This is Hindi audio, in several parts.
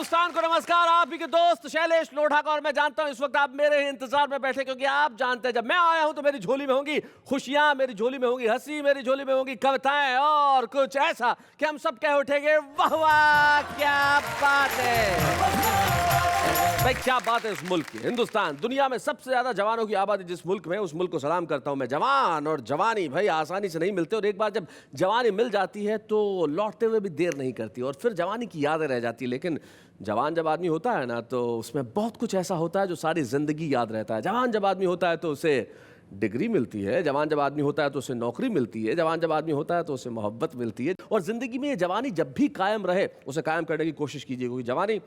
हिंदुस्तान को नमस्कार। आप ही के दोस्त शैलेश लोढ़ा का और मैं जानता हूं इस वक्त आप मेरे इंतजार में बैठे, क्योंकि आप जानते हैं जब मैं आया हूं तो मेरी झोली में होंगी खुशियां, मेरी झोली में होंगी हंसी, मेरी झोली में होंगी कविताएं और कुछ ऐसा कि हम सब कह उठेंगे वाह वाह क्या बात है। भाई क्या बात है इस मुल्क की। हिंदुस्तान दुनिया में सबसे ज्यादा जवानों की आबादी जिस मुल्क में है उस मुल्क को सलाम करता हूं मैं। जवान और जवानी भाई आसानी से नहीं मिलते और एक बार जब जवानी मिल जाती है तो लौटते हुए भी देर नहीं करती और फिर जवानी की यादें रह जाती है। लेकिन जवान जब आदमी होता है ना तो उसमें बहुत कुछ ऐसा होता है जो सारी जिंदगी याद रहता है। जवान जब आदमी होता है तो उसे डिग्री मिलती है, जवान जब आदमी होता है तो उसे नौकरी मिलती है, जवान जब आदमी होता है तो उसे मोहब्बत मिलती है। और जिंदगी में ये जवानी जब भी कायम रहे उसे कायम करने की कोशिश कीजिए, क्योंकि जवानी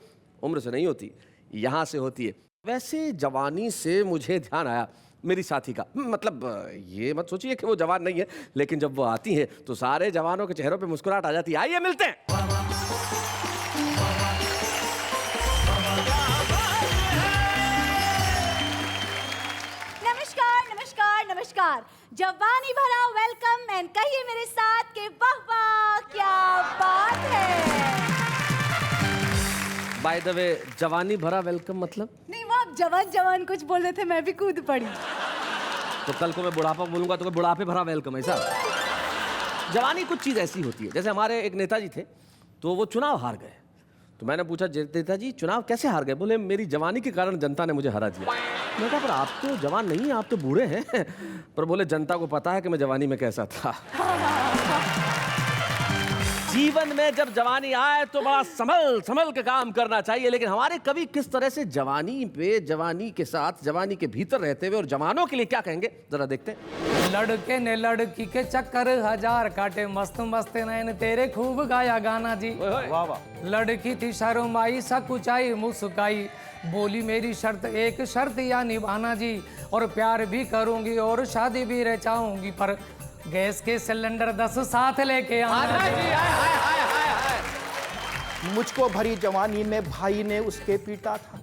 उम्र से नहीं होती, यहाँ से होती है। वैसे जवानी से मुझे ध्यान आया मेरी साथी का, मतलब ये मत सोचिए कि वो जवान नहीं है, लेकिन जब वो आती है तो सारे जवानों के चेहरों पे मुस्कुराहट आ जाती है। आइए मिलते हैं। नमस्कार नमस्कार नमस्कार। जवानी भरा वेलकम एंड कहिए मेरे साथ के वाह वाह क्या बात है। बाय द वे जवानी भरा वेलकम मतलब? नहीं वो आप जवान जवान कुछ बोल रहे थे, मैं भी कूद पड़ी। तो कल को मैं बुढ़ापा बोलूंगा तो बुढ़ापे भरा वेलकम ऐसा? जवानी कुछ चीज़ ऐसी होती है, जैसे हमारे एक नेताजी थे तो वो चुनाव हार गए, तो मैंने पूछा नेताजी चुनाव कैसे हार गए? बोले मेरी जवानी के कारण जनता ने मुझे हरा दिया। मैं कहा पर आप तो जवान नहीं हैं, आप तो बूढ़े हैं। पर बोले जनता को पता है कि मैं जवानी में कैसा था। जीवन में जब जवानी आए तो बड़ा संभल संभल के काम करना चाहिए, लेकिन हमारे कवि किस तरह से जवानी पे, जवानी के साथ, जवानी के भीतर रहते हुए और जवानों के लिए क्या कहेंगे जरा देखते हैं। लड़के ने लड़की के चक्कर हजार काटे, मस्त मस्त नैन तेरे खूब गाया गाना जी। वाह वाह। लड़की थी शर्माई सकुचाई मुस्काई, बोली मेरी शर्त एक शर्त या निभाना जी, और प्यार भी करूंगी और शादी भी रचाऊंगी, पर गैस के सिलेंडर 10 साथ लेके आना जी। मुझको भरी जवानी में भाई ने उसके पीटा था,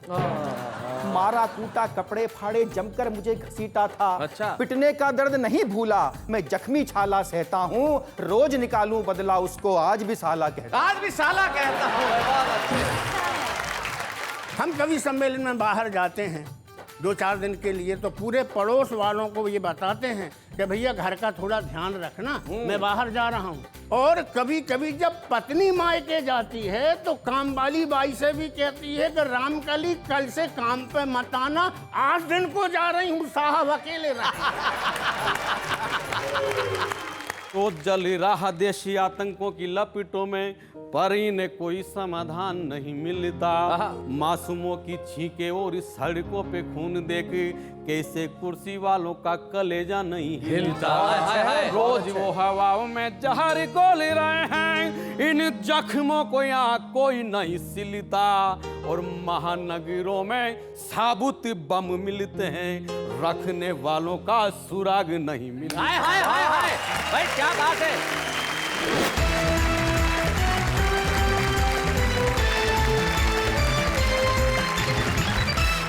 मारा कूटा कपड़े फाड़े जमकर मुझे घसीटा था। अच्छा। पिटने का दर्द नहीं भूला मैं जख्मी छाला सहता हूँ, रोज निकालूं बदला उसको आज भी साला कहता। आज भी साला कहता हूँ। हम कवि सम्मेलन में बाहर जाते हैं 2-4 दिन के लिए, तो पूरे पड़ोस वालों को ये बताते हैं कि भैया घर का थोड़ा ध्यान रखना, मैं बाहर जा रहा हूँ। और कभी कभी जब पत्नी मायके जाती है तो काम वाली बाई से भी कहती है कि रामकली कल से काम पे मत आना, 8 दिन को जा रही हूँ, साहब अकेले रहे। तो जल रहा देशी आतंकों की लपेटों में, पर इन्हें कोई समाधान नहीं मिलता। मासूमों की छींके और इस सड़कों पे खून देख कैसे कुर्सी वालों का कलेजा नहीं हिलता। रोज वो हवाओं में जहर घोल रहे हैं, इन जख्मों को यहाँ कोई नहीं सिलता, और महानगरों में साबुत बम मिलते हैं, रखने वालों का सुराग नहीं मिलता। हाय हाय हाय हाय भाई क्या बात है।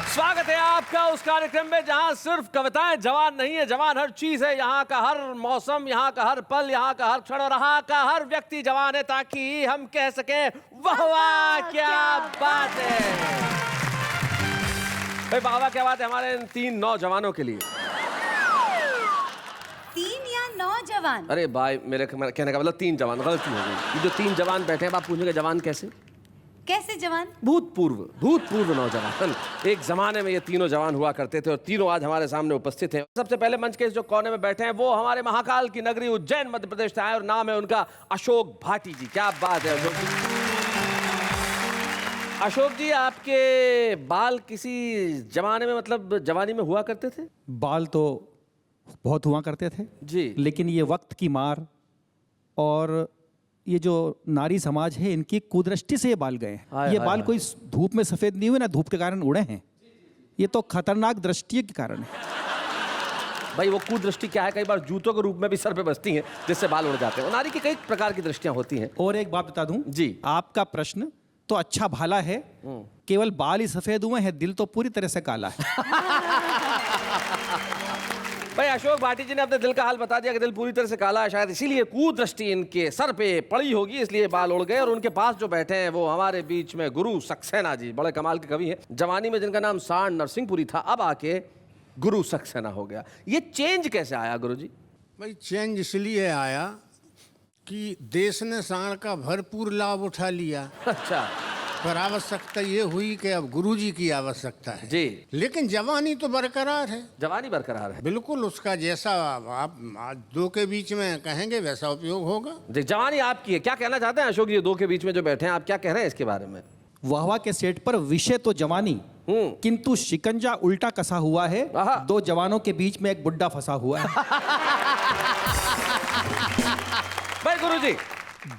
स्वागत है आपका उस कार्यक्रम में जहां सिर्फ कविताएं जवान नहीं है, जवान हर चीज है। यहाँ का हर मौसम, यहाँ का हर पल, यहाँ का हर क्षण और यहाँ का हर व्यक्ति जवान है, ताकि हम कह सके वाह वाह क्या बात है। भाई वाह वाह क्या बात है हमारे इन 3 नौजवानों के लिए। 3 या 9 जवान? अरे भाई मेरे कहने का मतलब 3 जवान, गलती हो गई। ये जो 3 जवान बैठे हैं आप पूछेंगे जवान कैसे? कैसे जवान? भूतपूर्व नौजवान। एक जमाने में ये तीनों जवान हुआ करते थे और तीनों आज हमारे सामने उपस्थित हैं। सबसे पहले मंच के जो कोने में बैठे हैं वो हमारे महाकाल की नगरी उज्जैन मध्य प्रदेश से आए और नाम है उनका अशोक भाटी जी। क्या बात है अशोक जी। अशोक जी आपके बाल किसी जमाने में, मतलब जवानी में हुआ करते थे? बाल तो बहुत हुआ करते थे जी, लेकिन ये वक्त की मार और ये जो नारी समाज है इनकी कुदृष्टि से ये बाल गए हैं। ये बाल कोई धूप में सफेद नहीं हुए ना धूप के कारण उड़े हैं, ये तो खतरनाक दृष्टि के कारण है। भाई वो कुदृष्टि क्या है, कई बार जूतों के रूप में भी सर पे बसती हैं जिससे बाल उड़ जाते हैं। नारी की कई प्रकार की दृष्टियां होती हैं। और एक बात बता दूं जी, आपका प्रश्न तो अच्छा भाला है, केवल बाल ही सफेद हुए हैं, दिल तो पूरी तरह से काला है। भाई अशोक भाटी जी ने अपने दिल का हाल बता दिया कि दिल पूरी तरह से काला है, शायद इसीलिए कुदृष्टि इनके सर पे पड़ी होगी, इसलिए बाल उड़ गए। और उनके पास जो बैठे हैं वो हमारे बीच में गुरु सक्सेना जी, बड़े कमाल के कवि हैं। जवानी में जिनका नाम सांड नरसिंहपुरी था, अब आके गुरु सक्सेना हो गया। ये चेंज कैसे आया गुरु जी? भाई चेंज इसलिए आया कि देश ने सांड का भरपूर लाभ उठा लिया, अच्छा पर आवश्यकता ये हुई कि अब गुरुजी की आवश्यकता है जी। लेकिन जवानी तो बरकरार है, जवानी बरकरार है। बिल्कुल उसका जैसा आप दो के बीच में कहेंगे वैसा उपयोग होगा। जी, जवानी आपकी है। क्या कहना चाहते हैं अशोक जी, दो के बीच में जो बैठे हैं, आप क्या कह रहे हैं इसके बारे में? वाहवा के सेट पर विषय तो जवानी, किंतु शिकंजा उल्टा कसा हुआ है। आहा। दो जवानों के बीच में एक बुड्ढा फंसा हुआ है। भाई गुरु जी,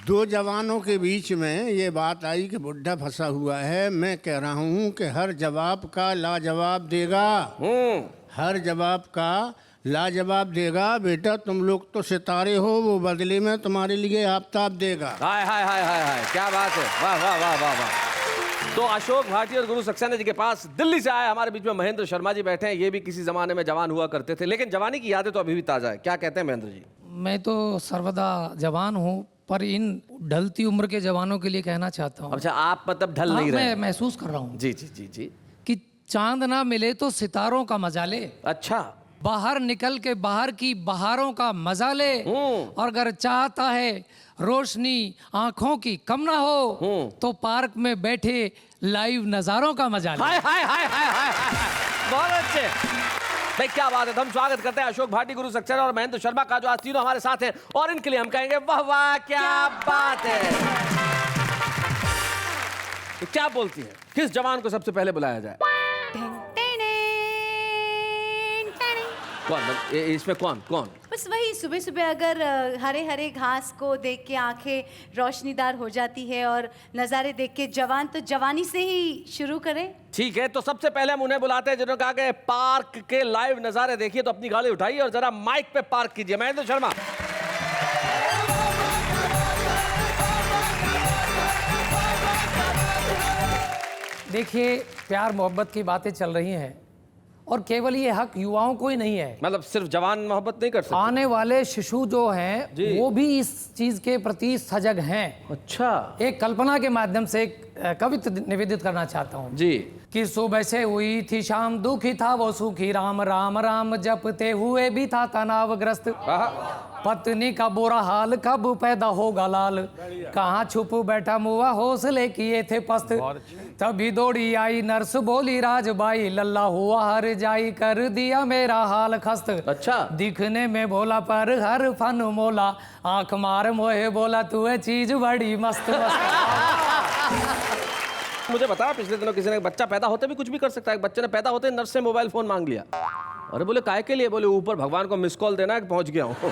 दो जवानों के बीच में ये बात आई कि बुढ़ा फंसा हुआ है। मैं कह रहा हूँ कि हर जवाब का लाजवाब देगा, हर जवाब का लाजवाब देगा। बेटा तुम लोग तो सितारे हो, वो बदले में तुम्हारे लिए आफताब देगा। हाय हाय हाय हाय हाय, क्या बात है, वाह वाह वाह वाह वाह। तो अशोक भाटी और गुरु सक्सेना जी के पास दिल्ली से आए हमारे बीच में महेंद्र शर्मा जी बैठे हैं। ये भी किसी जमाने में जवान हुआ करते थे, लेकिन जवानी की यादें तो अभी भी ताजा है। क्या कहते हैं महेंद्र जी? मैं तो सर्वदा जवान हूँ, पर इन ढलती उम्र के जवानों के लिए कहना चाहता हूँ। अच्छा, आप मतलब ढल हाँ, नहीं रहे? मैं महसूस कर रहा हूँ जी जी जी जी। कि चांद ना मिले तो सितारों का मजा ले, अच्छा, बाहर निकल के बाहर की बहारों का मजा ले, और अगर चाहता है रोशनी आंखों की कम ना हो तो पार्क में बैठे लाइव नजारों का मजा ले। हाय हाय हाय हाय हाय हाय, बहुत अच्छे भाई, क्या बात है। तो हम स्वागत करते हैं अशोक भाटी, गुरु सक्सेना और महेंद्र शर्मा का, जो आज तीनों हमारे साथ हैं। और इनके लिए हम कहेंगे वाह वाह, क्या बात है। तो क्या बोलती हैं, किस जवान को सबसे पहले बुलाया जाए? कौन इसमें कौन कौन? बस वही, सुबह सुबह अगर हरे हरे घास को देख के आंखें रोशनीदार हो जाती है और नज़ारे देख के जवान तो जवानी से ही शुरू करें। ठीक है, तो सबसे पहले हम उन्हें बुलाते हैं जिन्होंने कहा कि पार्क के लाइव नज़ारे देखिए। तो अपनी गाड़ी उठाइए और जरा माइक पे पार्क कीजिए। महेंद्र शर्मा। देखिए, प्यार मोहब्बत की बातें चल रही हैं, और केवल ये हक युवाओं को ही नहीं है, मतलब सिर्फ जवान मोहब्बत नहीं कर सकते? आने वाले शिशु जो हैं जी। वो भी इस चीज के प्रति सजग हैं। अच्छा एक कल्पना के माध्यम से एक कविता निवेदित करना चाहता हूँ जी। कि सुबह से हुई थी शाम, दुखी था वो सुखी, राम राम राम जपते हुए भी था तनावग्रस्त। पत्नी का बुरा हाल, कब पैदा होगा लाल, कहाँ छुप बैठा मुआ, हौसले किए थे पस्त। तभी दौड़ी आई नर्स, बोली राजबाई, लल्ला हुआ हर जाई, कर दिया मेरा हाल खस्त। अच्छा। दिखने में भोला पर हर फन मोला, आंख मार मोहे बोला तू है चीज बड़ी मस्त मस्त। मुझे बता, पिछले दिनों किसी ने बच्चा पैदा होते भी कुछ भी कर सकता है। एक बच्चे ने पैदा होते नर्स से मोबाइल फोन मांग लिया। अरे बोले काय के लिए? बोले ऊपर भगवान को मिस कॉल देना है, पहुंच गया हूँ। तो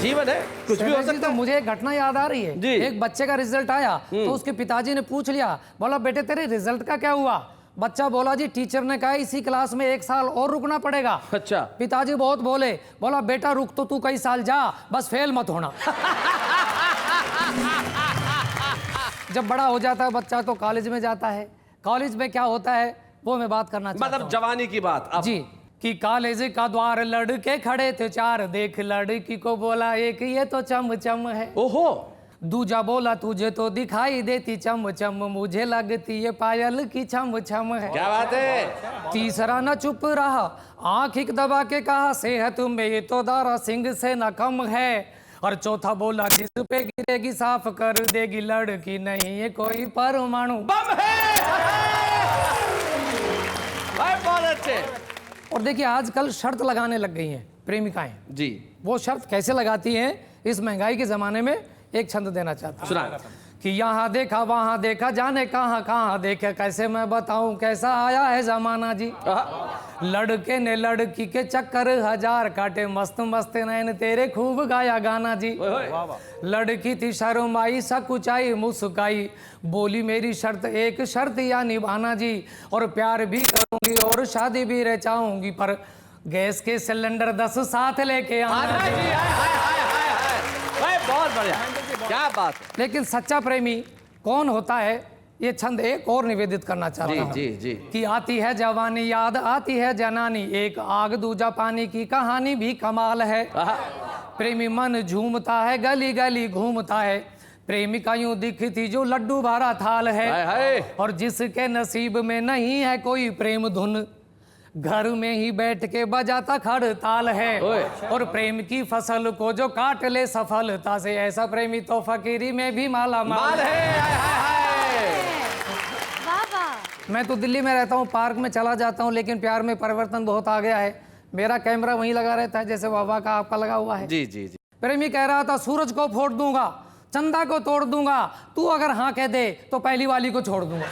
जीवन है, कुछ भी हो सकता तो है। मुझे एक घटना याद आ रही है। जी। एक बच्चे का रिजल्ट आया तो उसके पिताजी ने पूछ लिया, बोला बेटे तेरे रिजल्ट का क्या हुआ? बच्चा बोला जी टीचर ने कहा इसी क्लास में 1 साल और रुकना पड़ेगा। अच्छा। पिताजी बहुत बोले, बोला बेटा रुक तो तू कई साल जा, बस फेल मत होना। जब बड़ा हो जाता है बच्चा तो कॉलेज में जाता है। कॉलेज में क्या होता है वो मैं बात करना चाहता मतलब हूं। जवानी की बात अब। जी, कि कॉलेज का द्वार लड़के खड़े थे 4, देख लड़की को बोला एक, ये तो चम चम है। ओहो। दूजा बोला तुझे तो दिखाई देती चम चम, मुझे लगती ये पायल की छम छम है। क्या बात है। तीसरा न चुप रहा, आंख एक दबा के कहा सेहत में ये तो दारा सिंह से न कम है। और चौथा बोला जिस पे गिरेगी साफ कर देगी, लड़की नहीं ये कोई परमाणु बम है। बहुत अच्छे। और देखिए आजकल शर्त लगाने लग गई हैं प्रेमिकाएं। जी। वो शर्त कैसे लगाती हैं, इस महंगाई के जमाने में एक छंद देना चाहता हूं सुनाए। कि यहाँ देखा वहाँ देखा, जाने कहाँ कहाँ देखे, कैसे मैं बताऊं कैसा आया है जमाना जी। लड़के ने लड़की के चक्कर 1000 काटे, मस्त मस्त नैन तेरे खूब गाया गाना जी। लड़की थी शर्माई सकुचाई मुस्काई, बोली मेरी शर्त एक शर्त या निभाना जी, और प्यार भी करूंगी और शादी भी रचाऊंगी, पर गैस के सिलेंडर 10 साथ लेके आना जी। बहुत बढ़िया, क्या बात है। लेकिन सच्चा प्रेमी कौन होता है ये छंद एक और निवेदित करना चाहता हूँ जी जी कि आती है जवानी याद आती है जनानी, एक आग दूजा पानी की कहानी भी कमाल है। प्रेमी मन झूमता है गली गली घूमता है, प्रेमिका यूं दिखी थी जो लड्डू भरा थाल है। हाय हाय। और जिसके नसीब में नहीं है कोई प्रेम धुन, घर में ही बैठ के बजाता खड़ताल है। और प्रेम की फसल को जो काट ले सफलता से, ऐसा प्रेमी तो फकीरी में भी माला माल है। हाय हाय हाय। वाह वाह। मैं तो दिल्ली में रहता हूँ, पार्क में चला जाता हूँ, लेकिन प्यार में परिवर्तन बहुत आ गया है। मेरा कैमरा वहीं लगा रहता है जैसे बाबा का आपका लगा हुआ है। जी जी जी। प्रेमी कह रहा था सूरज को फोड़ दूंगा, चंदा को तोड़ दूंगा, तू अगर हाँ कह दे तो पहली वाली को छोड़ दूंगा।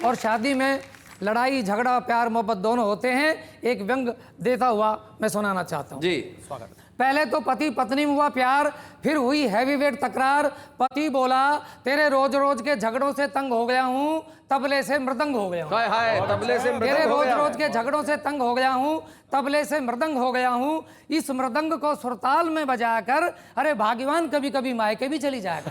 और शादी में लड़ाई झगड़ा प्यार मोहब्बत दोनों होते हैं। एक व्यंग देता हुआ मैं सुनाना चाहता हूँ जी। पहले तो पति पत्नी में हुआ प्यार, फिर हुई हैवीवेट तकरार। पति बोला तेरे रोज रोज के झगड़ों से तंग हो गया हूँ, तबले से मृदंग हो गया हूँ। हाय हाय, तबले से मृदंग तेरे हो रोज गया। रोज के झगड़ों से तंग हो गया हूँ, तबले से मृदंग हो गया हूँ। इस मृदंग को सुरताल में बजाकर अरे भाग्यवान कभी कभी मायके भी चली जाएगा।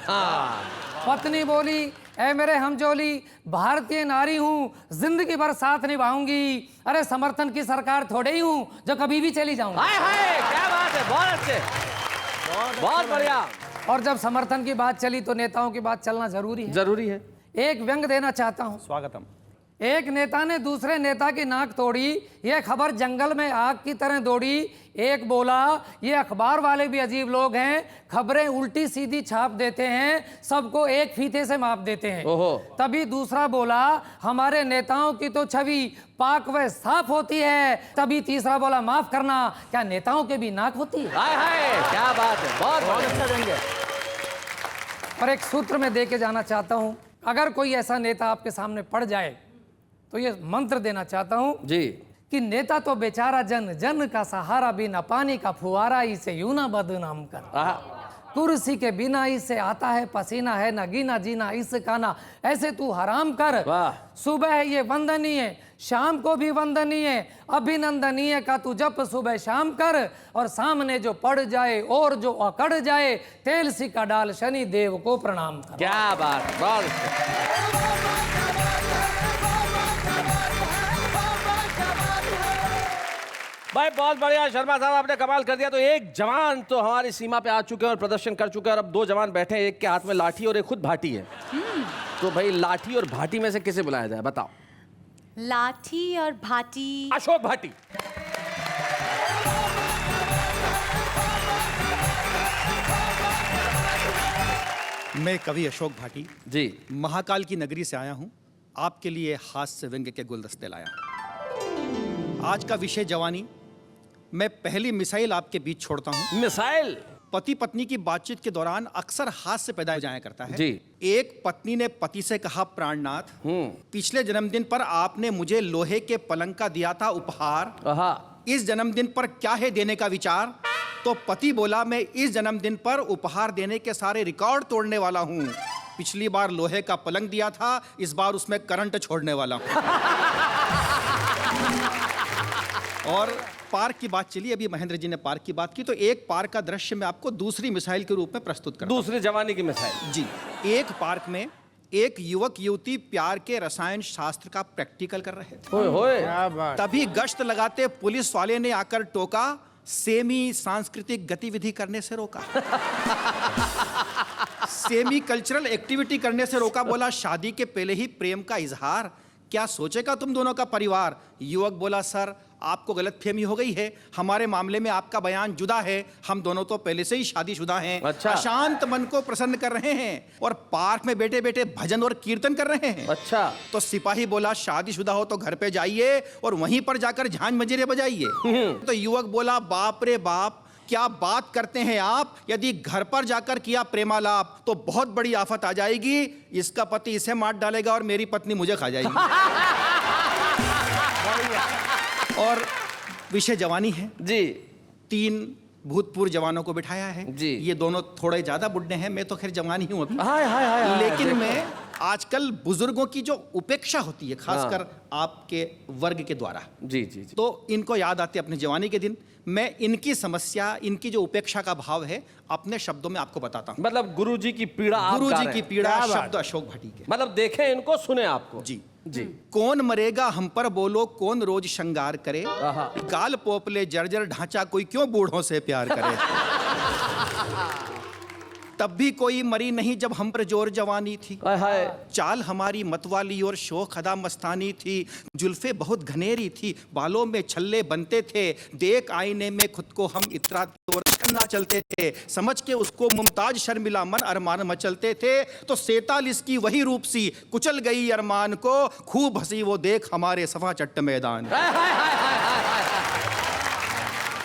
पत्नी बोली ऐ मेरे हमजोली, भारतीय नारी हूँ, जिंदगी भर साथ निभाऊंगी। अरे समर्थन की सरकार थोड़े ही हूँ जो कभी भी चली जाऊंगी। हाय हाय, क्या बात है, बहुत अच्छे, बहुत बढ़िया। और जब समर्थन की बात चली तो नेताओं की बात चलना जरूरी है। जरूरी है। एक व्यंग देना चाहता हूँ। स्वागतम। एक नेता ने दूसरे नेता की नाक तोड़ी, यह खबर जंगल में आग की तरह दौड़ी। एक बोला ये अखबार वाले भी अजीब लोग हैं, खबरें उल्टी सीधी छाप देते हैं, सबको एक फीते से माप देते हैं। ओहो। तभी दूसरा बोला हमारे नेताओं की तो छवि पाक व साफ होती है। तभी तीसरा बोला माफ करना, क्या नेताओं के भी नाक होती है? हाय हाय, क्या बात है, बहुत अच्छा देंगे। और एक सूत्र में दे के जाना चाहता हूं, अगर कोई ऐसा नेता आपके सामने पड़ जाए तो ये मंत्र देना चाहता हूं जी कि नेता तो बेचारा जन, जन का सहारा बिना पानी का फुहारा, इसे यूं ना बदनाम कर। कुर्सी के बिना इसे आता है पसीना, है ना गीना जीना इसका ना, ऐसे तू हराम कर। वाह। सुबह ये वंदनीय, शाम को भी वंदनीय, अभिनंदनीय का तू जप सुबह शाम कर। और सामने जो पड़ जाए और जो अकड़ जाए, तेल सिक्का डाल शनि देव को प्रणाम कर। क्या बात है, बहुत अच्छे। भाई बहुत बढ़िया शर्मा साहब, आपने कमाल कर दिया। तो एक जवान तो हमारी सीमा पे आ चुके हैं और प्रदर्शन कर चुके हैं, और अब दो जवान बैठे हैं, एक के हाथ में लाठी और एक खुद भाटी है। तो भाई लाठी और भाटी में से किसे बुलाया जाए, बताओ। लाठी और भाटी। अशोक भाटी। मैं कवि अशोक भाटी जी। महाकाल की नगरी से आया हूं, आपके लिए हास्य व्यंग्य के गुलदस्ते लाया हूं। आज का विषय जवानी। मैं पहली मिसाइल आपके बीच छोड़ता हूं। मिसाइल। पति पत्नी की बातचीत के दौरान अक्सर हास्य पैदा हो जाया करता है। जी। एक पत्नी ने पति से कहा प्राणनाथ, पिछले जन्मदिन पर आपने मुझे लोहे के पलंग का दिया था उपहार, इस जन्मदिन पर क्या है देने का विचार? तो पति बोला मैं इस जन्मदिन पर उपहार देने के सारे रिकॉर्ड तोड़ने वाला हूँ। पिछली बार लोहे का पलंग दिया था, इस बार उसमें करंट छोड़ने वाला हूँ। और पार्क की बात चली, अभी महेंद्र जी ने पार्क की बात की, तो एक पार्क का दृश्य मैं आपको दूसरी मिसाइल के रूप में प्रस्तुत करता हूं। दूसरी जवानी की मिसाइल। जी। एक पार्क में एक युवक युवती प्यार के रसायन शास्त्र का प्रैक्टिकल कर रहे थे। होए होए। क्या बात। तभी गश्त लगाते पुलिस वाले ने आकर टोका, सेमी सांस्कृतिक गतिविधि करने से रोका। सेमी कल्चरल एक्टिविटी करने से रोका। बोला शादी के पहले ही प्रेम का इजहार, क्या सोचेगा तुम दोनों का परिवार? युवक बोला सर आपको गलतफहमी हो गई है, हमारे मामले में आपका बयान जुदा है, हम दोनों तो पहले से ही शादीशुदा हैं। अच्छा। अशांत मन को प्रसन्न कर रहे हैं और पार्क में बैठे बैठे भजन और कीर्तन कर रहे हैं। अच्छा। तो सिपाही बोला शादीशुदा हो तो घर पे जाइए और वहीं पर जाकर झांझ मंजीरे बजाइए। तो युवक बोला बाप रे बाप, क्या बात करते हैं आप, यदि घर पर जाकर किया प्रेमालाप तो बहुत बड़ी आफत आ जाएगी, इसका पति इसे मार डालेगा और मेरी पत्नी मुझे खा जाएगी। और विषय जवानी है जी। 3 भूतपूर्व जवानों को बिठाया है जी। ये दोनों थोड़े ज्यादा बुढ़े हैं, मैं तो खैर जवान ही हूँ। हाय हाय हाय। लेकिन मैं आजकल बुजुर्गों की जो उपेक्षा होती है, खासकर आपके वर्ग के द्वारा, जी जी जी। तो इनको याद आते अपने जवानी के दिन। मैं इनकी समस्या, इनकी जो उपेक्षा का भाव है, अपने शब्दों में आपको बताता हूँ। मतलब गुरुजी की पीड़ा आप गा गुरुजी रहे की हैं। पीड़ा, क्या बात शब्द अशोक भाटी के। मतलब देखें इनको, सुने आपको। जी जी। कौन मरेगा हम पर बोलो, कौन रोज श्रृंगार करे, गाल पोपले जर्जर ढांचा, कोई क्यों बूढ़ों से प्यार करे। तब भी कोई मरी नहीं जब हम पर जोर जवानी थी, हाय हाय। चाल हमारी मतवाली और शोख अदा मस्तानी थी, जुल्फे बहुत घनेरी थी, बालों में छल्ले बनते थे, देख आईने में खुद को हम इतराते और करना चलते थे, समझ के उसको मुमताज शर्मिला मन अरमान मचलते थे, तो 47 की वही रूप सी कुचल गई अरमान को, खूब हंसी वो देख हमारे सफा चट्ट मैदान।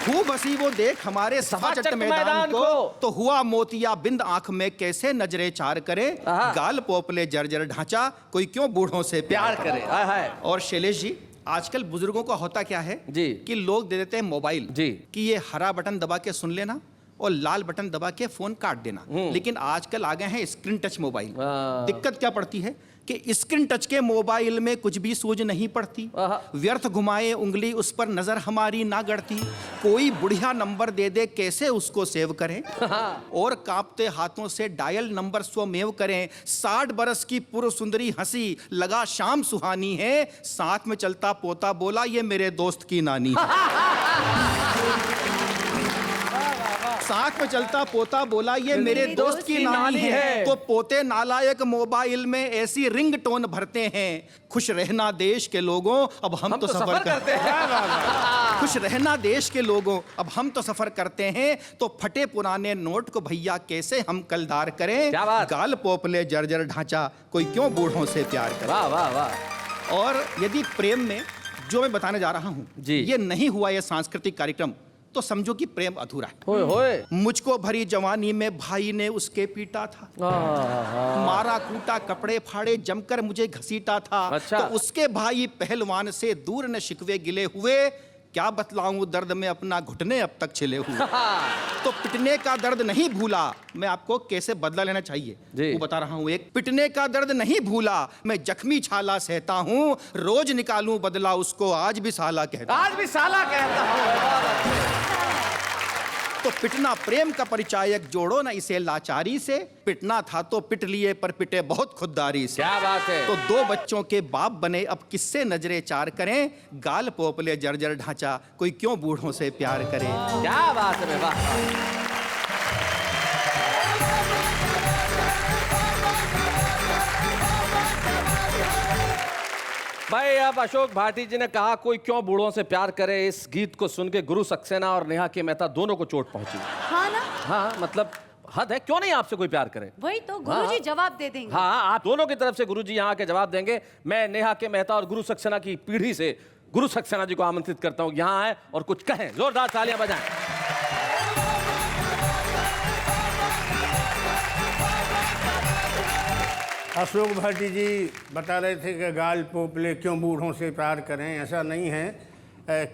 खूब हंसी वो देख हमारे सफा चट्ट मैदान को, तो हुआ मोतिया बिंद आंख में कैसे नजरे चार करे, गाल पोपले जर्जर ढांचा, कोई क्यों बूढ़ों से प्यार करे। हाय हाय। और शैलेश जी, आजकल बुजुर्गों का होता क्या है जी कि लोग दे देते हैं मोबाइल जी कि ये हरा बटन दबा के सुन लेना और लाल बटन दबा के फोन काट देना, लेकिन आजकल आ गए हैं स्क्रीन टच मोबाइल। दिक्कत क्या पड़ती है कि स्क्रीन टच के मोबाइल में कुछ भी सूझ नहीं पड़ती, व्यर्थ घुमाए उंगली उस पर नजर हमारी ना गड़ती, कोई बुढ़िया नंबर दे दे कैसे उसको सेव करें, और कांपते हाथों से डायल नंबर स्वमेव करें, 60 बरस की पूर्व सुंदरी हंसी लगा शाम सुहानी है, साथ में चलता पोता बोला ये मेरे दोस्त की नानी है। साथ में चलता पोता बोला ये मेरे दोस्त की नानी है, तो पोते नालायक मोबाइल में ऐसी रिंग टोन भरते हैं, खुश रहना देश के लोगों अब हम तो सफर करते हैं। खुश रहना देश के लोगों अब हम तो सफर करते हैं, तो फटे पुराने नोट को भैया कैसे हम कलदार करें, गाल पोपले जर्जर ढांचा, कोई क्यों बूढ़ों से प्यार करे। वाह वाह वाह। और यदि प्रेम में जो मैं बताने जा रहा हूं ये नहीं हुआ ये सांस्कृतिक कार्यक्रम, तो समझो कि प्रेम अधूरा है। होए होए। मुझको भरी जवानी में भाई ने उसके पीटा था, मारा कूटा कपड़े फाड़े जमकर मुझे घसीटा था। अच्छा। तो उसके भाई पहलवान से दूर न शिकवे गिले हुए, क्या बतलाऊं दर्द में अपना घुटने अब तक छिले हुए। तो पिटने का दर्द नहीं भूला, मैं आपको कैसे बदला लेना चाहिए वो बता रहा हूं। एक पिटने का दर्द नहीं भूला, मैं जख्मी छाला सहता हूं, रोज निकालूं बदला उसको आज भी साला कहता हूं। आज भी साला कहता हूं। तो पिटना प्रेम का परिचायक, जोड़ो ना इसे लाचारी से, पिटना था तो पिट लिए पर पिटे बहुत खुददारी से। क्या बात है। तो 2 बच्चों के बाप बने अब किससे नजरे चार करें, गाल पोपले जर्जर ढांचा, कोई क्यों बूढ़ों से प्यार करे। क्या बात है। वाह। भाई अब अशोक भाटी जी ने कहा कोई क्यों बूढ़ों से प्यार करे, इस गीत को सुन के गुरु सक्सेना और नेहा के मेहता दोनों को चोट पहुंची। हाँ ना। हाँ मतलब हद है, क्यों नहीं आपसे कोई प्यार करे। वही तो गुरुजी जवाब दे देंगे। हाँ आप दोनों की तरफ से गुरुजी यहाँ के जवाब देंगे। मैं नेहा के मेहता और गुरु सक्सेना की पीढ़ी से गुरु सक्सेना जी को आमंत्रित करता हूँ यहाँ आए और कुछ कहें, जोरदार तालियां बजाएं। अशोक भाटी जी बता रहे थे कि गाल पोपले क्यों बूढ़ों से प्यार करें, ऐसा नहीं है,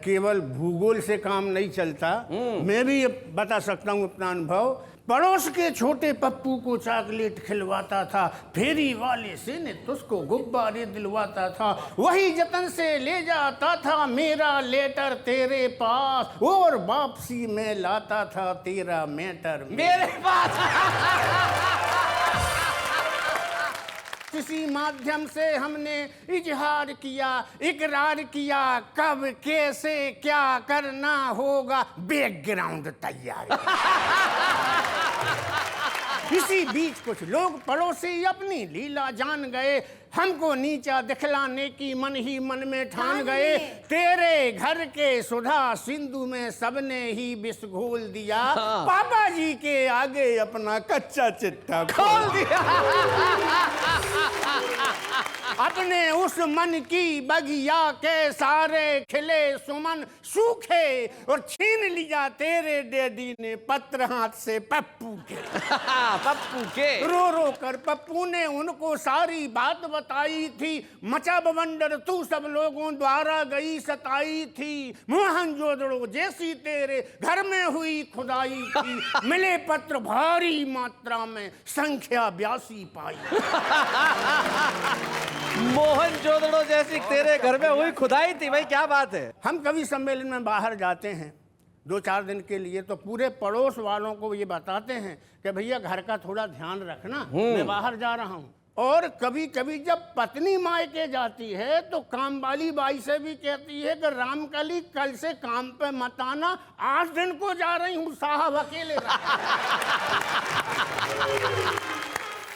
केवल भूगोल से काम नहीं चलता। मैं भी ये बता सकता हूँ अपना अनुभव। पड़ोस के छोटे पप्पू को चॉकलेट खिलवाता था, फेरी वाले से ने उसको गुब्बारे दिलवाता था, वही जतन से ले जाता था मेरा लेटर तेरे पास, और वापसी में लाता था तेरा मैटर मेरे पास। किसी माध्यम से हमने इजहार किया, इकरार किया, कब कैसे क्या करना होगा, बैकग्राउंड तैयार। इसी बीच कुछ लोग पड़ोसी अपनी लीला जान गए, हमको नीचा दिखलाने की मन ही मन में ठान गए, तेरे घर के सुधा सिंधु में सबने ही विष घोल दिया, पापा जी के आगे अपना कच्चा चिट्ठा खोल दिया। अपने उस मन की बगिया के सारे खिले सुमन सूखे, और छीन लिया तेरे डैडी ने पत्र हाथ से पप्पू के। पप्पू के रो रो कर पप्पू ने उनको सारी बात बताई थी, मचा बवंडर तू सब लोगों द्वारा गई सताई थी, मोहनजोदड़ो जैसी तेरे घर में हुई खुदाई थी, मिले पत्र भारी मात्रा में संख्या 82 पाई। मोहनजोदड़ो जैसी तेरे घर में हुई खुदाई थी। भाई क्या बात है। हम कवि सम्मेलन में बाहर जाते हैं, 2-4 दिन के लिए तो पूरे पड़ोस वालों को ये बताते हैं कि भैया घर का थोड़ा ध्यान रखना, मैं बाहर जा रहा हूँ। और कभी कभी जब पत्नी मायके जाती है तो काम वाली बाई से भी कहती है कि रामकली कल से काम पे मत आना, 8 दिन को जा रही हूँ, साहब अकेले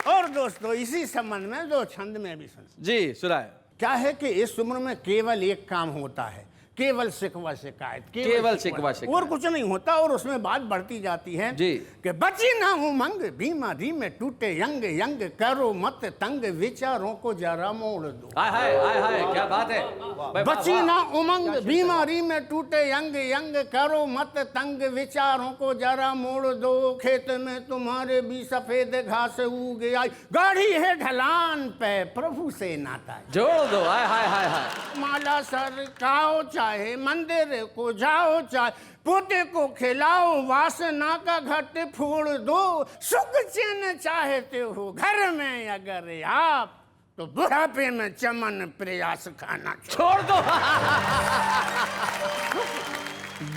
और दोस्तों इसी संबंध में 2 छंद में भी सुन। जी सुनाए। क्या है कि इस उम्र में केवल एक काम होता है, केवल शिकवा शिकायत, केवल शिकवा शिकायत, और कुछ नहीं होता। और उसमें बात बढ़ती जाती है जी कि बची ना उमंग बीमारी में टूटे यंग यंग, करो मत तंग विचारों को जरा मोड़ दो। हाय हाय हाय हाय, क्या बात है। बची ना उमंग बीमारी में टूटे यंग यंग, करो मत तंग विचारों को जरा मोड़ दो। खेत में तुम्हारे भी सफेद घास उग आई, गाढ़ी है ढलान पे प्रभु से नाता जोड़ दो। हाय हाय हाय हाय। माला सरकाओ चाहे मंदिर को जाओ, चाहे पोते को खिलाओ, वासना का घट फोड़ दो। सुख चैन चाहते हो घर में अगर आप, तो बुढ़ापे में चमन प्रयास खाना छोड़ दो।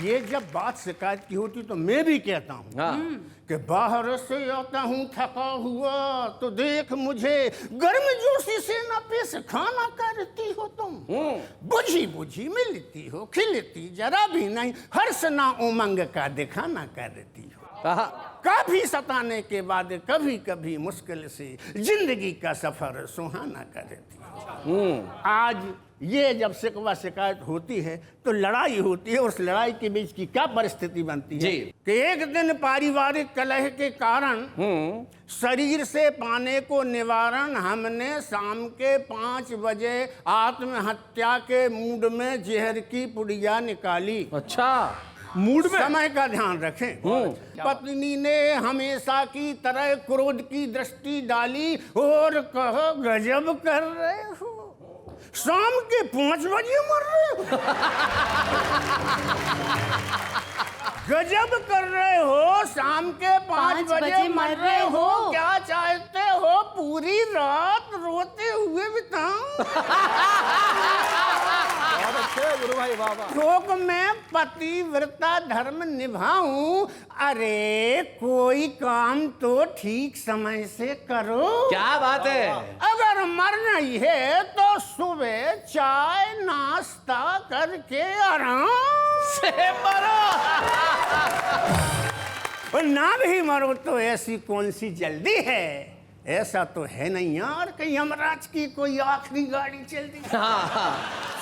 ये जब बात शिकायत की होती तो मैं भी कहता हूँ कि बाहर से आता हूँ थका हुआ, तो देख मुझे गर्मजोशी से न पेश खाना करती हो तुम। बुझी बुझी मिलती हो, खिलती जरा भी नहीं, हर्ष ना उमंग का दिखाना करती हो। काफी सताने के बाद कभी कभी मुश्किल से जिंदगी का सफर सुहाना करती हो। आज ये जब शिकवा शिकायत होती है तो लड़ाई होती है, उस लड़ाई के बीच की क्या परिस्थिति बनती है कि एक दिन पारिवारिक कलह के कारण शरीर से पाने को निवारण हमने शाम के 5 बजे आत्महत्या के मूड में जहर की पुड़िया निकाली। अच्छा, मूड में। समय का ध्यान रखें। पत्नी ने हमेशा की तरह क्रोध की दृष्टि डाली और कहा, गजब कर रहे हो, शाम के 5 बजे मर रहे हो। गजब कर रहे हो, शाम के 5 बजे मर रहे हो, क्या चाहते हो पूरी रात रोते हुए बिताऊं? बहुत अच्छे गुरु भाई, वाह वाह। शोक में पतिव्रता धर्म निभाऊं, अरे कोई काम तो ठीक समय से करो। क्या बात है। अगर मरना ही है तो सुबह चाय नाश्ता करके आराम से मरो। और ना भी मरो तो ऐसी कौन सी जल्दी है। ऐसा तो है नहीं यार कि यमराज की कोई आखिरी गाड़ी चल दी।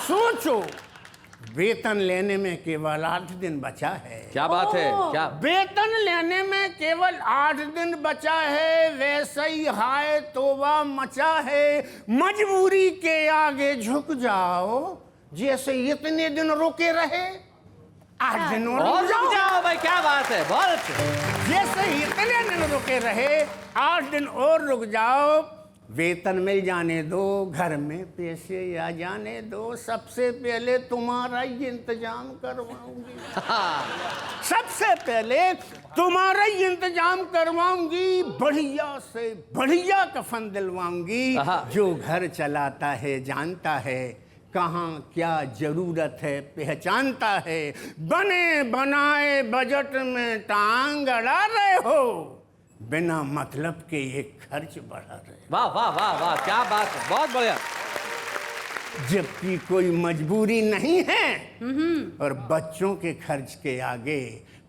सोचो, वेतन लेने में केवल 8 दिन बचा है। क्या बात है। क्या वेतन लेने में केवल 8 दिन बचा है, वैसे ही हाय तोबा मचा है। मजबूरी के आगे झुक जाओ, जैसे इतने दिन रोके रहे 8 दिन और रुक जाओ भाई। क्या बात है, बहुत अच्छे। जैसे इतने दिन रुके रहे 8 दिन और रुक जाओ, वेतन मिल जाने दो, घर में पैसे आ जाने दो, सबसे पहले तुम्हारा ही इंतजाम करवाऊंगी। सबसे पहले तुम्हारा ही इंतजाम करवाऊंगी, बढ़िया से बढ़िया कफन दिलवाऊंगी। जो घर चलाता है जानता है, कहाँ क्या जरूरत है पहचानता है। बने बनाए बजट में टांग अड़ा रहे हो, बिना मतलब के ये खर्च बढ़ा रहे। वाह वाह वाह वाह, क्या बात है, बहुत बढ़िया। जबकि कोई मजबूरी नहीं है और बच्चों के खर्च के आगे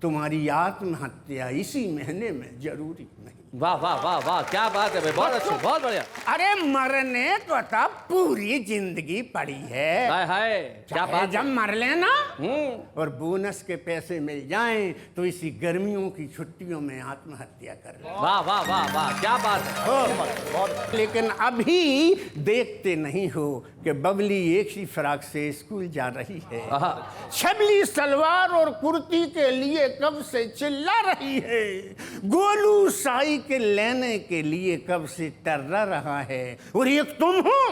तुम्हारी आत्महत्या इसी महीने में जरूरी नहीं। वाह वाह वाह वाह, क्या बात है भाई, बहुत अच्छे, बहुत बढ़िया। अरे मरने को तो पूरी जिंदगी पड़ी है। हाय हाय, क्या बात। जब मर लेना और बोनस के पैसे मिल जाएं तो इसी गर्मियों की छुट्टियों में आत्महत्या कर ले। वाह वाह वाह वाह, क्या बात है। लेकिन अभी देखते नहीं हो कि बबली एक ही फ्रॉक से स्कूल जा रही है, छबली सलवार और कुर्ती के लिए कब से चिल्ला रही है, गोलू साई के लेने के लिए कब से टर्रा रहा है, और एक तुम हो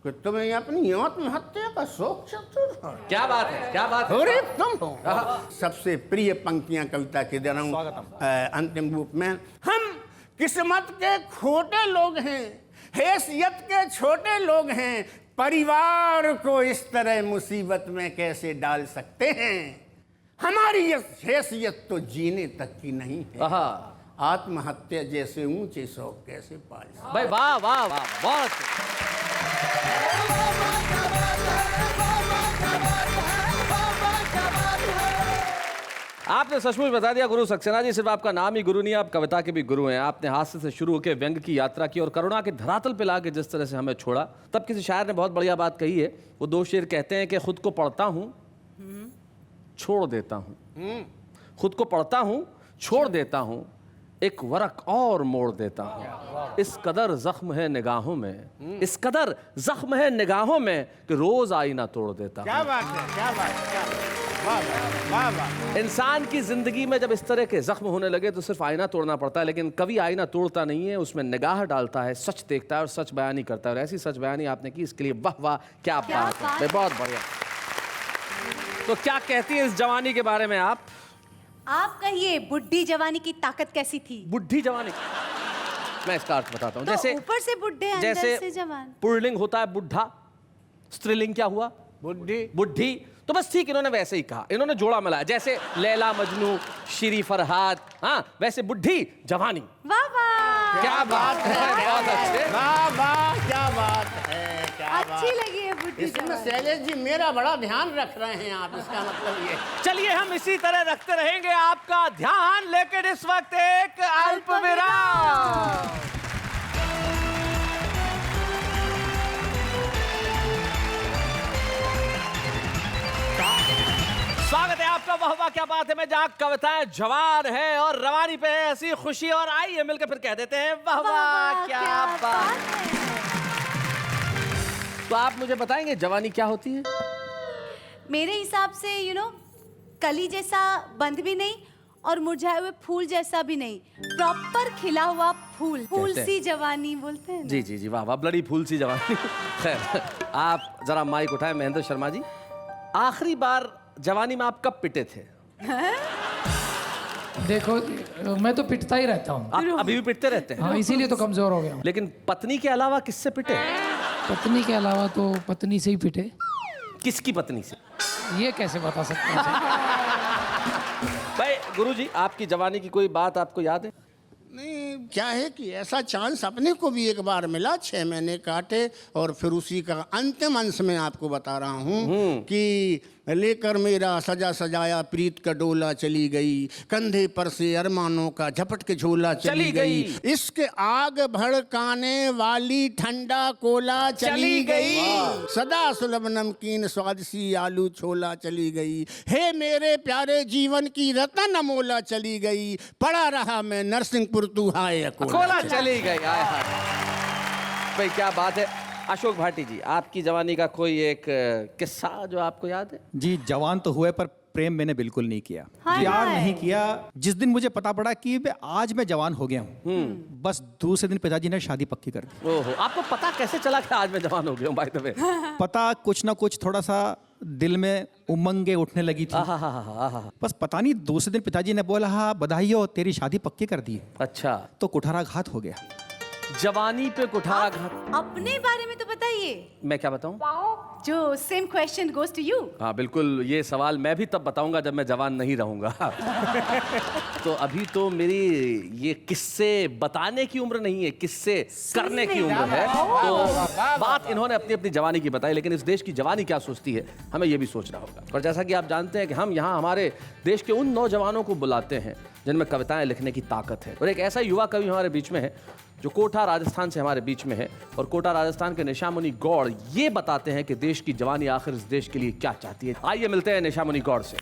कि तुम्हें अपनी आत्महत्या का शौक चतुर है। क्या बात है, क्या बात है। और एक तुम हो। सबसे प्रिय पंक्तियां कविता के दे रहा हूं अंतिम रूप में। हम किस्मत के खोटे लोग हैं, हैसियत के छोटे लोग हैं, परिवार को इस तरह मुसीबत में कैसे डाल सकते हैं। हमारी ये हैसियत तो जीने तक की नहीं है। आहा, आत्महत्या जैसे ऊंचे शौक कैसे पाल सकते? भाई वाह वाह वाह, बहुत। आपने सचमुच बता दिया गुरु सक्सेना जी, सिर्फ आपका नाम ही गुरु नहीं, आप कविता के भी गुरु हैं। आपने हास्य से शुरू होकर व्यंग की यात्रा की और करुणा के धरातल पे लाके जिस तरह से हमें छोड़ा, तब किसी शायर ने बहुत बढ़िया बात कही है। वो 2 शेर कहते हैं कि खुद को पढ़ता हूँ छोड़ देता हूँ, खुद को पढ़ता हूँ छोड़ देता हूँ, एक वरक और मोड़ देता हूँ। इस कदर जख्म है निगाहों में, इस कदर जख्म है निगाहों में कि रोज आईना तोड़ देता हूँ। क्या बात है, क्या बात है, क्या बात है। वाह वाह, वाह वाह। इंसान की जिंदगी में जब इस तरह के जख्म होने लगे तो सिर्फ आईना तोड़ना पड़ता है, लेकिन कभी आईना तोड़ता नहीं है, उसमें निगाह डालता है, सच देखता है और सच बयानी करता है। और ऐसी सच बयानी आपने की, इसके लिए वाह वाह, क्या बात है, बहुत बढ़िया। तो क्या कहती हैं इस जवानी के बारे में आप? आप कहिए, बुढ़ी जवानी की ताकत कैसी थी? बुढ़ी जवानी, मैं इसका अर्थ बताता हूँ। तो जैसे ऊपर से बुढ़े, अंदर जैसे से जवान। पुल्लिंग होता है बुढ़ा, स्त्रीलिंग क्या हुआ? बुद्धि। बुढ़ी। तो बस ठीक इन्होंने वैसे ही कहा, इन्होंने जोड़ा मिलाया। जैसे लैला मजनू, शिरी फरहाद, हाँ, वैसे बुढ़ी जवानी। वाह वाह, क्या बात है, बहुत अच्छे। वाह वाह, क्या बात है, क्या बात। अच्छी लगी है बुढ़ी इसमें जवानी। शैलेश जी मेरा बड़ा ध्यान रख रहे हैं आप, इसका मतलब ये। चलिए हम इसी तरह रखते रहेंगे आपका ध्यान, लेकिन इस वक्त एक अल्प विराम। स्वागत है आपका वाह वाह क्या बात है में, जहाँ कविताएं जवान है और रवानी पे है ऐसी खुशी। और आइए मिलकर फिर कह देते हैं वाह वाह क्या बात है। तो आप मुझे बताएंगे जवानी क्या होती है? मेरे हिसाब से कली जैसा बंद भी नहीं और मुरझाए हुए फूल जैसा भी नहीं, प्रॉपर खिला हुआ फूल, फूल सी जवानी बोलते हैं ना? जी जी जी, वाह वाह, ब्लडी फूल सी जवानी। खैर, आप जरा माइक उठाएं महेंद्र शर्मा जी। आखिरी बार जवानी में आप कब पिटे थे? देखो, मैं तो पिटता ही रहता हूँ। आप अभी भी पिटते रहते हैं? हाँ, इसीलिए तो कमजोर हो गया हूँ। लेकिन पत्नी के अलावा किससे पिटे? पत्नी के अलावा तो पत्नी से ही पिटे। किसकी पत्नी से? ये कैसे बता सकते हैं? भाई गुरुजी, आपकी जवानी की कोई बात आपको याद है? नहीं, क्या है कि ऐसा चांस अपने को भी एक बार मिला, 6 महीने काटे और फिर उसी का अंतिम अंश में आपको बता रहा हूँ कि लेकर मेरा सजा सजाया प्रीत का डोला चली गई, कंधे पर से अरमानों का झपट के झोला चली गई, इश्क आग भड़काने वाली ठंडा कोला चली गई, सदा सुलभ नमकीन स्वाद सी आलू छोला चली गई, हे मेरे प्यारे जीवन की रतन अमोला चली गई, पड़ा रहा मैं नरसिंहपुर तू हाय कोला चली गई। आय हाय, भाई क्या बात है। अशोक भाटी जी, आपकी जवानी का कोई एक किस्सा जो आपको याद है? जी, जवान तो हुए पर प्रेम मैंने बिल्कुल नहीं किया, हाय प्यार हाय। नहीं किया। जिस दिन मुझे पता पड़ा कि आज मैं जवान हो गया हूँ, बस दूसरे दिन पिताजी ने शादी पक्की कर दी। ओहो, आपको पता कैसे चला कि आज मैं जवान हो गया हूँ? बाय द वे, पता कुछ ना कुछ थोड़ा सा दिल में उमंगे उठने लगी थी। बस पता नहीं, दूसरे दिन पिताजी ने बोला हाँ बधाई हो, तेरी शादी पक्की कर दी। अच्छा, तो कुठाराघात हो गया। जवानी पे कुठाराघात। अपने बारे में तो बताइए। मैं क्या बताऊं? जो same question goes to you. हाँ बिल्कुल, ये सवाल मैं भी तब बताऊंगा जब मैं जवान नहीं रहूंगा। तो अभी तो मेरी ये किस्से बताने की उम्र नहीं है, किस्से करने की उम्र है। तो बात इन्होंने अपनी अपनी जवानी की बताई, लेकिन इस देश की जवानी क्या सोचती है हमें ये भी सोचना होगा। और जैसा कि आप जानते हैं कि हम यहाँ हमारे देश के उन नौजवानों को बुलाते हैं जिनमें कविताएं लिखने की ताकत है। और एक ऐसा युवा कवि हमारे बीच में है जो कोटा राजस्थान से हमारे बीच में है। और कोटा राजस्थान के निशामुनि गौड़ ये बताते हैं कि देश की जवानी आखिर इस देश के लिए क्या चाहती है। आइए मिलते हैं निशामुनि गौड़ से।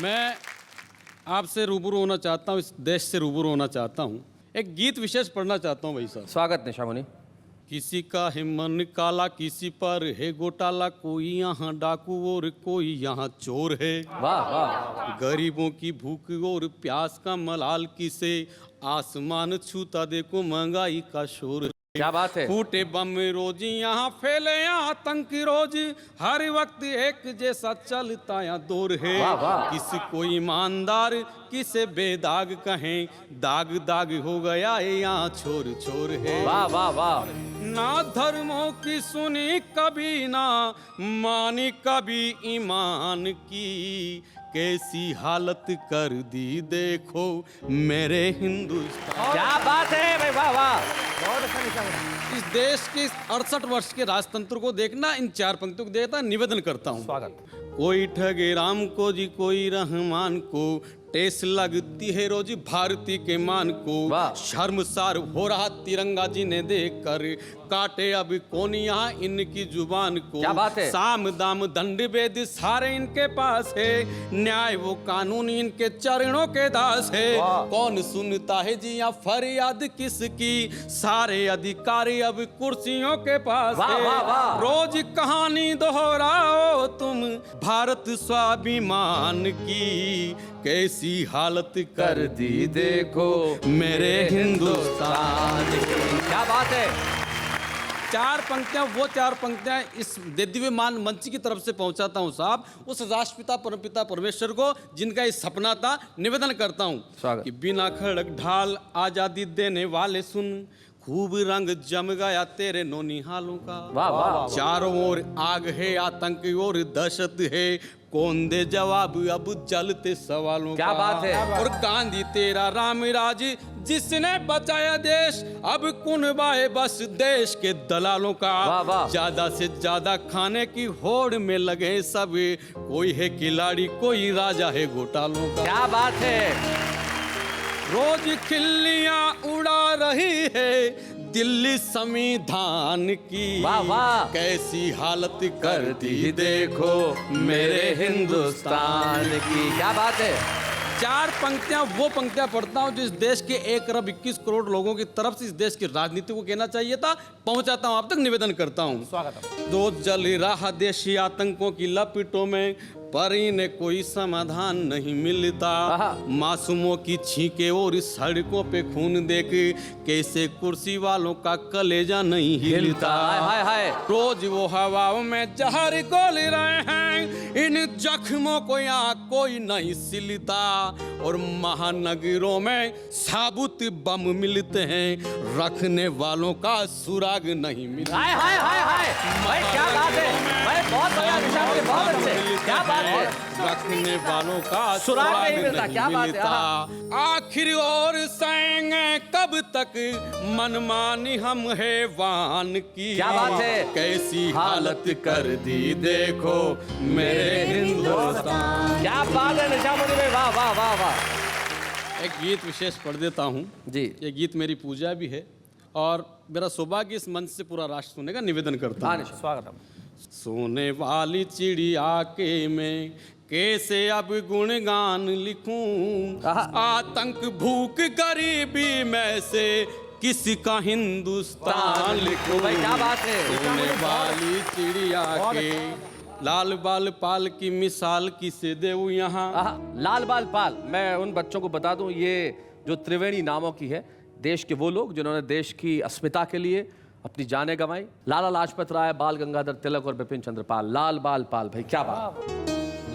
मैं आपसे रूबरू होना चाहता हूँ, इस देश से रूबरू होना चाहता हूँ। एक गीत विशेष पढ़ना चाहता हूँ भाई साहब। स्वागत निशामुनि। किसी का है मन काला, किसी पर है घोटाला, कोई यहाँ डाकू और कोई यहाँ चोर है। वाह वाह। गरीबों की भूख और प्यास का मलाल किसे, आसमान छूता देखो महंगाई का शोर। क्या बात है। फूटे बम रोज यहाँ फैले आतंक रोज, हर वक्त एक जैसा चलता या दूर है। वाह, वाह। किसी को ईमानदार किसे बेदाग कहें, दाग दाग हो गया यहाँ छोर छोर है। वाह वाह वाह। ना धर्मों की सुनी कभी, ना मानी कभी ईमान की, कैसी हालत कर दी देखो मेरे हिंदुस्तान। क्या बात है भाई, वाह वाह। इस देश के 68 वर्ष के राजतंत्र को देखना, इन 4 पंक्तियों को देखना निवेदन करता हूँ। स्वागत। कोई ठगे राम को जी, कोई रहमान को, टेस लगती है रोज भारती के मान को। वाह। शर्मसार हो रहा तिरंगा जी ने देख कर, काटे अब कौन यहाँ इनकी जुबान को। क्या बात है। साम दाम दंड भेद सारे इनके पास है, न्याय वो कानून इनके चरणों के दास है। कौन सुनता है जी यहाँ फरियाद किसकी, सारे अधिकारी अब कुर्सियों के पास वाह, है। वाह, वाह। रोज कहानी दोहराओ तुम भारत स्वाभिमान की, कैसी हालत कर दी देखो मेरे हिंदुस्तान की। क्या बात है। 4 पंक्तियां, वो 4 पंक्तियां इस दिव्यमान मंच की तरफ से पहुंचाता हूं साहब, उस राष्ट्रपिता परमपिता परमेश्वर को जिनका ये सपना था। निवेदन करता हूं स्वागत। कि बिना खड़क ढाल आजादी देने वाले सुन, खूब रंग जम गया तेरे नौनिहालों का। वाह वाह। चारों ओर आग है, आतंक और दहशत है, कौन दे जवाब अब जलते सवालों क्या का। बात है। और गांधी तेरा राम राज जिसने बचाया देश, अब कुनबाए बस देश के दलालों का। वाह, वाह। ज्यादा से ज्यादा खाने की होड़ में लगे सब, कोई है खिलाड़ी कोई राजा है घोटालों का। क्या बात है। रोज खिल्लियां उड़ा रही है दिल्ली संविधान की, वाह, वाह। कैसी हालत कर दी देखो मेरे हिंदुस्तान की। क्या बात है। 4 पंक्तियां, वो पंक्तियां पढ़ता हूं जो इस देश के 1 अरब 21 करोड़ लोगों की तरफ से इस देश की राजनीति को कहना चाहिए था, पहुंचाता हूं आप तक, निवेदन करता हूं। स्वागत। दो जल रहा देशी आतंकों की लपेटों में, पर इन्हें कोई समाधान नहीं मिलता। मासूमों की छींके और इस सड़कों पे खून देख, कैसे कुर्सी वालों का कलेजा नहीं हिलता। हाय हाय। रोज वो हवाओं में जहर घोल रहे हैं, इन जख्मों को यहाँ कोई नहीं सिलता। और महानगरों में साबुत बम मिलते हैं, रखने वालों का सुराग नहीं मिलता। हाय हाय हाय हाय। भाई क्या बात है भाई, बहुत बढ़िया विषय आपके, बहुत अच्छे। क्या बात है। रखने वालों का सुराग नहीं मिलता। क्या बात है। आखिर और सहेंगे कब तक मनमानी हम हैवान की। क्या बात है। कैसी हालत कर दी देखो मेरे हिंदुस्तान। क्या बात है निशामुद्दीन भाई, वाह वाह वाह वाह। एक गीत विशेष पढ़ देता हूँ जी। ये गीत मेरी पूजा भी है और मेरा सौभाग्य इस मंच से पूरा राष्ट्र सुनने का निवेदन करता हूँ। स्वागत। सोने वाली चिड़िया के मैं कैसे अब गुणगान लिखूं, आतंक भूख गरीबी में से किसी का हिंदुस्तान लिखूं। भाई क्या बात है। सोने वाली चिड़िया के लाल बाल पाल की मिसाल किसे देऊं यहाँ। लाल बाल पाल, मैं उन बच्चों को बता दूं, ये जो त्रिवेणी नामों की है, देश के वो लोग जिन्होंने देश की अस्मिता के लिए अपनी जानें गंवाई। लाला लाजपत राय, बाल गंगाधर तिलक और बिपिन चंद्र पाल। लाल बाल पाल, भाई क्या बात।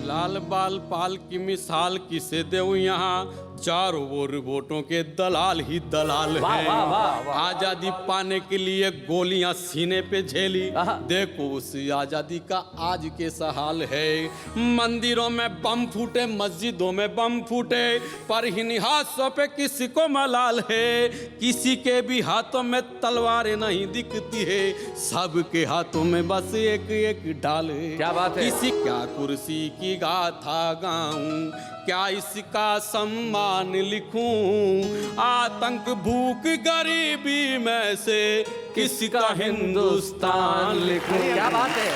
लाल बाल पाल की मिसाल किसे देऊं यहाँ, चारों ओर वोटों के दलाल ही दलाल वाह, हैं। वाह, वाह, वाह। आजादी पाने के लिए गोलियां सीने पे झेली, देखो उस आजादी का आज कैसा हाल है। मंदिरों में बम फूटे, मस्जिदों में बम फूटे, पर इन हाथों पे किसी को मलाल है। किसी के भी हाथों में तलवारें नहीं दिखती है, सबके हाथों में बस एक एक ढाल है। क्या बात है। किसी क्या कुर्सी की गाथा गाऊं, क्या इसका सम्मान लिखूं, आतंक भूख गरीबी में से किसी का हिंदुस्तान लिखूं। क्या बात है।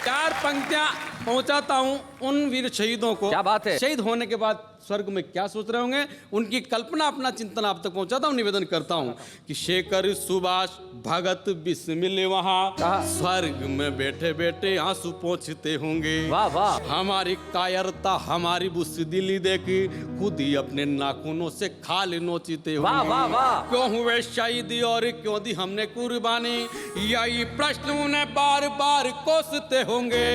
4 पंक्तियां पहुंचाता हूं उन वीर शहीदों को। क्या बात है। शहीद होने के बाद स्वर्ग में क्या सोच रहे होंगे, उनकी कल्पना, अपना चिंतन आप तक पहुंचाता हूं। निवेदन करता हूं कि शेखर सुभाष भगत बिस्मिल वहां स्वर्ग में बैठे बैठे आंसू पोंछते होंगे। वाह वाह। हमारी कायरता, हमारी बुज़दिली देखी खुद ही अपने नाखूनों से खाल नोचते होंगे। वाह वाह वाह। क्यों हुए शहीदी और क्यों दी हमने कुर्बानी, यही प्रश्न उन्हें बार बार कोसते होंगे।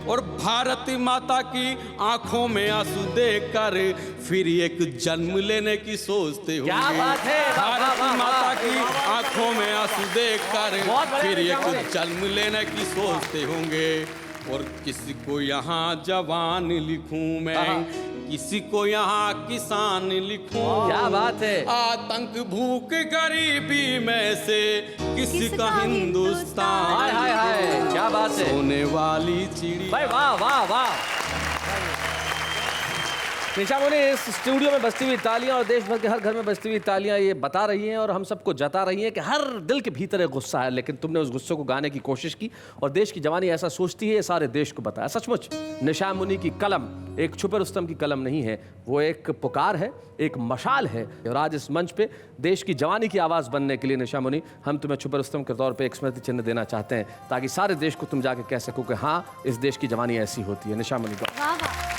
और भारत माता की आंखों में आंसू देखकर फिर एक जन्म लेने की सोचते होंगे। क्या बात है। भारत माता की आंखों में आंसू देखकर बहुत बढ़िया फिर निशा मुनि। एक जन्म लेने की सोचते होंगे। और किसी को यहाँ जवान लिखूं मैं, किसी को यहाँ किसान लिखूं। क्या बात है। आतंक भूख गरीबी में से किसी का हिंदुस्तान। हाय हाय हाय, क्या बात है। सोने वाली चिड़ी। भाई वाह वाह वाह। निशा मुनि इस स्टूडियो में बजती हुई तालियां और देश भर के हर घर में बजती हुई तालियां ये बता रही हैं और हम सबको जता रही हैं कि हर दिल के भीतर एक गुस्सा है, लेकिन तुमने उस गुस्से को गाने की कोशिश की और देश की जवानी ऐसा सोचती है, ये सारे देश को बताया। सचमुच निशा मुनि की कलम एक छुपे रुस्तम की कलम नहीं है, वो एक पुकार है, एक मशाल है। और आज इस मंच पे देश की जवानी की आवाज़ बनने के लिए निशा मुनि हम तुम्हें छुपे रुस्तम के तौर पे एक स्मृति चिन्ह देना चाहते हैं, ताकि सारे देश को तुम जाके कह सको कि हाँ, इस देश की जवानी ऐसी होती है। निशा मुनि को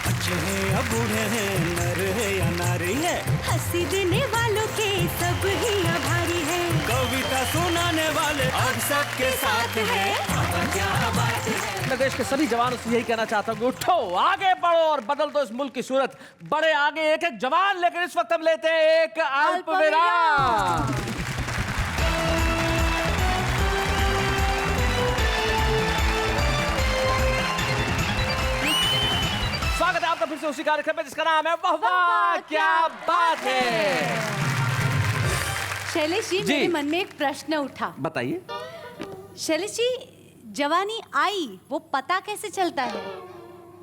बच्चे हैं या बूढ़े हैं, नर है या नारी है, हंसी देने वालों के सब ही आभारी है, कविता सुनाने वाले अब सबके साथ है। क्या बात है। मैं देश के सभी जवानों से यही कहना चाहता हूँ कि उठो, आगे बढ़ो और बदल दो इस मुल्क की सूरत। बड़े आगे एक एक जवान, लेकिन इस वक्त हम लेते हैं एक अल्प विराम। स्वागत है आपका फिर से उसी कार्यक्रम में जिसका नाम है वाह वाह क्या बात है। शैलेश जी, मेरे मन में एक प्रश्न उठा। बताइए। शैलेश जी, जवानी आई वो पता कैसे चलता है?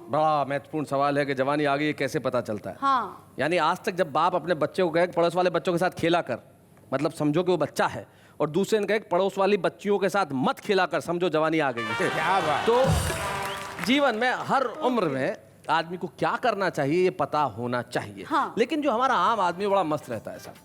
बड़ा महत्वपूर्ण सवाल है कि जवानी आ गई है कैसे पता चलता है। हाँ। यानी आज तक जब बाप अपने बच्चे को कहे पड़ोस वाले बच्चों के साथ खेला कर, मतलब समझो कि वो बच्चा है, और दूसरे ने कहे पड़ोस वाली बच्चियों के साथ मत खेला कर, समझो जवानी आ गई है। क्या बात। तो जीवन में हर उम्र में आदमी को क्या करना चाहिए ये पता होना चाहिए। हाँ। लेकिन जो हमारा आम आदमी बड़ा मस्त रहता है साहब,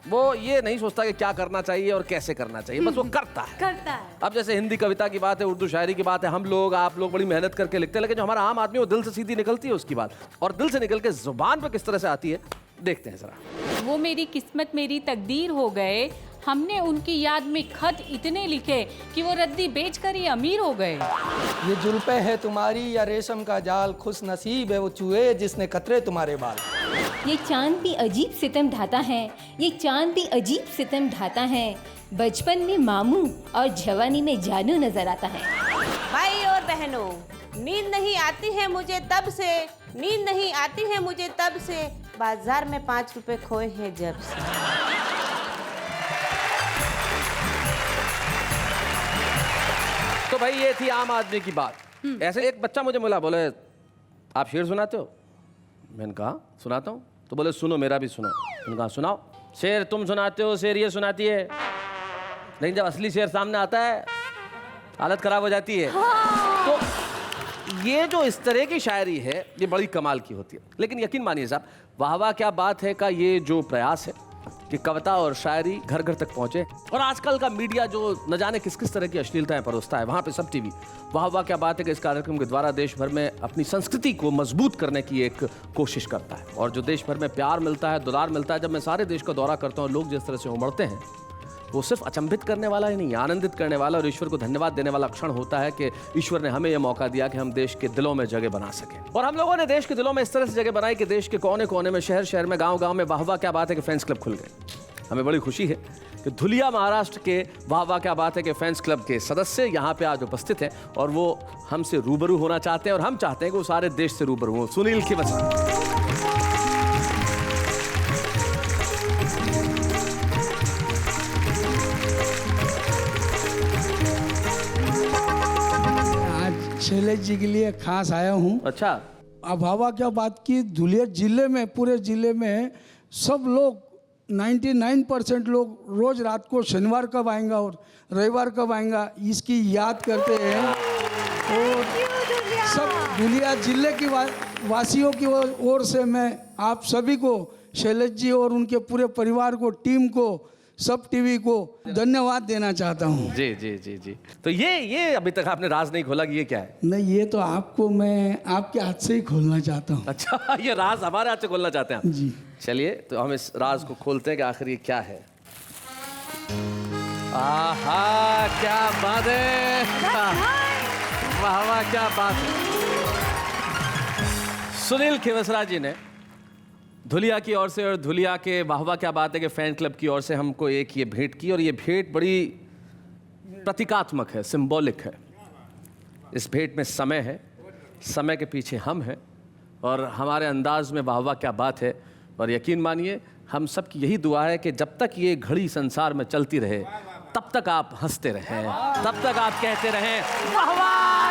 वो ये नहीं सोचता कि क्या करना चाहिए और कैसे करना चाहिए, बस वो करता है। अब जैसे हिंदी कविता की बात है, उर्दू शायरी की बात है, हम लोग आप लोग बड़ी मेहनत करके लिखते हैं, लेकिन जो हमारा आम आदमी वो दिल से सीधी निकलती है उसकी बात, और दिल से निकल के जुबान पर किस तरह से आती है देखते हैं जरा। वो मेरी किस्मत मेरी तकदीर हो गए, हमने उनकी याद में खत इतने लिखे कि वो रद्दी बेचकर ही अमीर हो गए। ये जुल्फे है तुम्हारी या रेशम का जाल, खुश नसीब है वो चूहे जिसने कतरे तुम्हारे बाल। ये चांद भी अजीब सितम ढाता है, ये चांद भी अजीब सितम ढाता है, बचपन में मामू और जवानी में जानू नजर आता है। भाई और बहनों, नींद नहीं आती है मुझे तब से, नींद नहीं आती है मुझे तब से, बाजार में 5 रुपए खोए हैं जब से। तो भाई ये थी आम आदमी की बात। ऐसे एक बच्चा मुझे मिला, बोले आप शेर सुनाते हो? मैंने कहा सुनाता हूँ। तो बोले सुनो मेरा भी सुनो। मैंने कहा सुनाओ। शेर तुम सुनाते हो, शेर ये सुनाती है, लेकिन जब असली शेर सामने आता है हालत खराब हो जाती है। तो ये जो इस तरह की शायरी है ये बड़ी कमाल की होती है। लेकिन यकीन मानिए साहब, वाह वाह क्या बात है का ये जो प्रयास है कि कविता और शायरी घर घर तक पहुंचे, और आजकल का मीडिया जो न जाने किस किस तरह की अश्लीलताएं परोसता है, वहाँ पे सब टीवी वाह वाह क्या बात है कि इस कार्यक्रम के द्वारा देश भर में अपनी संस्कृति को मजबूत करने की एक कोशिश करता है। और जो देश भर में प्यार मिलता है, दुलार मिलता है, जब मैं सारे देश का दौरा करता हूँ, लोग जिस तरह से उमड़ते हैं, वो सिर्फ अचंभित करने वाला ही नहीं, आनंदित करने वाला और ईश्वर को धन्यवाद देने वाला क्षण होता है कि ईश्वर ने हमें यह मौका दिया कि हम देश के दिलों में जगह बना सकें। और हम लोगों ने देश के दिलों में इस तरह से जगह बनाई कि देश के कोने कोने में, शहर शहर में, गांव गांव में वाह वाह क्या बात है कि फैंस क्लब खुल गए। हमें बड़ी खुशी है कि धुलिया महाराष्ट्र के वाह वाह क्या बात है कि फैंस क्लब के सदस्य यहाँ पे आज उपस्थित हैं और वो हमसे रूबरू होना चाहते हैं और हम चाहते हैं कि वो सारे देश से रूबरू हो। सुनील की बस शैलेश जी के लिए खास आया हूँ। अच्छा। अब हवा क्या बात की, धुलिया जिले में, पूरे जिले में सब लोग 99% लोग रोज रात को शनिवार कब आएगा और रविवार कब आएगा इसकी याद करते हैं। और सब धुलिया जिले की वासियों की ओर से मैं आप सभी को, शैलेश जी और उनके पूरे परिवार को, टीम को, सब टीवी को धन्यवाद देना चाहता हूँ। जी जी जी जी। तो ये अभी तक आपने राज नहीं खोला कि ये क्या है? नहीं, ये तो आपको मैं आपके हाथ से ही खोलना चाहता हूँ। अच्छा, ये राज हमारे हाथ से खोलना चाहते हैं आप? जी। चलिए तो हम इस राज को खोलते हैं कि आखिर ये क्या है। आहा, क्या बात है, वाह वाह, क्या बात है। सुनील खिवसरा जी ने धुलिया की ओर से और धुलिया के वाह वाह क्या बात है के फैन क्लब की ओर से हमको एक ये भेंट की, और ये भेंट बड़ी प्रतीकात्मक है, सिंबॉलिक है। इस भेंट में समय है, समय के पीछे हम हैं, और हमारे अंदाज में वाह वाह क्या बात है। और यकीन मानिए हम सब की यही दुआ है कि जब तक ये घड़ी संसार में चलती रहे तब तक आप हंसते रहें, तब तक आप कहते रहें वाह वाह।